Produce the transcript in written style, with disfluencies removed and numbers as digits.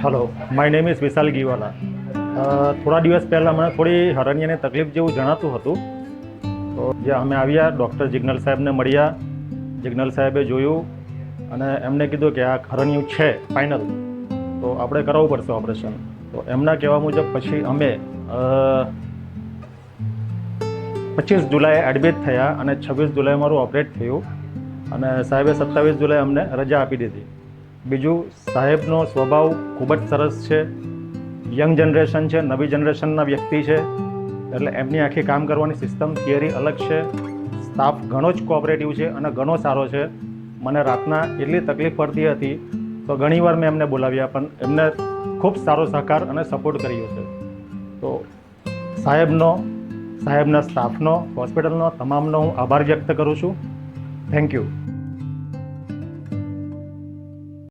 Hello, my name is વિશાલ ગીવાલા. થોડા દિવસ પહેલાં મને થોડી હરણિયાની તકલીફ જેવું જણાતું હતું. તો જે અમે આવ્યા, ડૉક્ટર જિગ્નલ સાહેબને મળ્યા. જિગ્નલ સાહેબે જોયું અને એમને કીધું કે આ હરણિયું છે ફાઇનલ, તો આપણે કરાવવું પડશે ઓપરેશન. તો એમના કહેવા મુજબ પછી અમે 25 જુલાઈએ એડમિટ થયા અને 26 જુલાઈ મારું ઓપરેટ થયું અને સાહેબે 27 જુલાઈ અમને રજા આપી દીધી. બીજું, સાહેબનો સ્વભાવ ખૂબ જ સરસ છે. યંગ જનરેશન છે, નવી જનરેશનના વ્યક્તિ છે, એટલે એમની આખી કામ કરવાની સિસ્ટમ, થિયરી અલગ છે. સ્ટાફ ઘણો જ કોઓપરેટિવ છે અને ઘણો સારો છે. મને રાતના એટલી તકલીફ પડતી હતી તો ઘણીવાર મેં એમને બોલાવ્યા, પણ એમને ખૂબ સારો સહકાર અને સપોર્ટ કર્યો છે. તો સાહેબના સ્ટાફનો, હોસ્પિટલનો તમામનો હું આભાર વ્યક્ત કરું છું. Thank you.